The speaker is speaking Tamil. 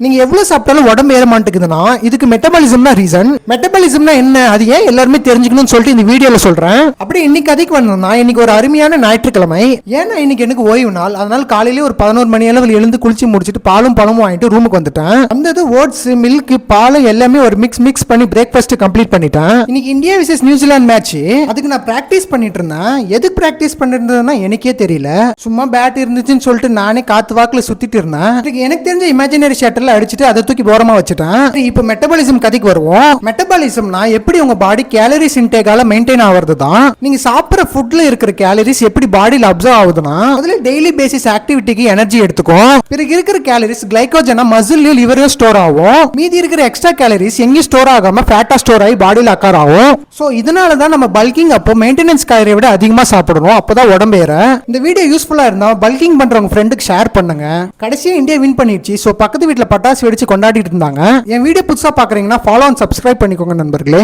நீங்க எவ்வளவு சாப்பிட்டாலும் உடம்பு ஏற மாட்டேங்குதுன்னா இதுக்கு மெட்டபாலிசம் தான் ரீசன். மெட்டபாலிசம்னா என்ன, அது ஏன் எல்லாருமே தெரிஞ்சுக்கணும்னு சொல்லிட்டு இந்த வீடியோல சொல்றேன். அப்படி இன்னைக்கு அதுக்கு வந்தோம்னா, இன்னைக்கு ஒரு அருமையான ஞாயிற்றுக்கிழமை. ஏன்னா இன்னைக்கு எனக்கு ஓய்வு நாள். அதனால காலையிலேயே ஒரு 11 மணி அளவில் எழுந்து குளிச்சு முடிச்சுட்டு பாலும் பழமும் வாங்கிட்டு ரூமுக்கு வந்துட்டேன். வந்தது ஓட்ஸ், மில்க், பாலும் எல்லாமே ஒரு மிக்ஸ் பண்ணி பிரேக்ஃபாஸ்ட் கம்ப்ளீட் பண்ணிட்டேன். இன்னைக்கு இந்தியா விசஸ் நியூசிலாந்து மேட்ச். அதுக்கு நான் பிராக்டிஸ் பண்ணிட்டு இருந்தேன். எதுக்கு பிராக்டிஸ் பண்ணிட்டு இருந்தேன்னா எனக்கே தெரியல. சும்மா பேட் இருந்துச்சுன்னு சொல்லிட்டு நானே காத்து வாக்குல சுத்திட்டு இருந்தேன். எனக்கு தெரிஞ்ச இமேஜினரி ஷட்டர் அடிச்சிட்டு அதை தூக்கி போரமா வச்சுட்டேன். இப்போ மெட்டபாலிசம் கதைக்கு வருவோம். மெட்டபாலிசம்னா எப்படி உங்க பாடி கேலரிஸ் இன்டேக்கால மெயின்டைன் ஆகிறது தான். நீங்க சாப்பிடுற ஃபுட்ல இருக்கிற கேலரிஸ் எப்படி பாடியில அப்சர்வ் ஆகுதுன்னா, அதுல டெய்லி பேசிஸ் ஆக்டிவிட்டிக்கு எனர்ஜி எடுத்துக்கும். பிறகு இருக்கிற கேலரிஸ் கிளைகோஜனா மசில்லையும் லிவர்லயும் ஸ்டோர் ஆகும். மீதி இருக்கிற எக்ஸ்ட்ரா கேலரிஸ் எங்கேயும் ஸ்டோர் ஆகாம ஃபேட்டா ஸ்டோர் ஆகி பாடியில அக்கார் ஆகும். சோ இதனால தான் நம்ம பல்கிங் அப்போ மெயின்டெனன்ஸ் கேலரியை விட அதிகமா சாப்பிடணும். அப்பதான் உடம்பு ஏற. இந்த வீடியோ யூஸ்ஃபுல்லா இருந்தா பல்கிங் பண்றவங்க ஃப்ரெண்டுக்கு ஷேர் பண்ணுங்க. கடைசியா இந்தியா வின் பண்ணிடுச்சு. சோ பக்கத்து வீட்டுல பட்டாசு வெடிச்சு கொண்டாடிட்டு இருந்தாங்க. என் வீடியோ புதுசா பாக்குறீங்கன்னா ஃபாலோ அண்ட் சப்ஸ்கிரைப் பண்ணிக்கோங்க நண்பர்களே.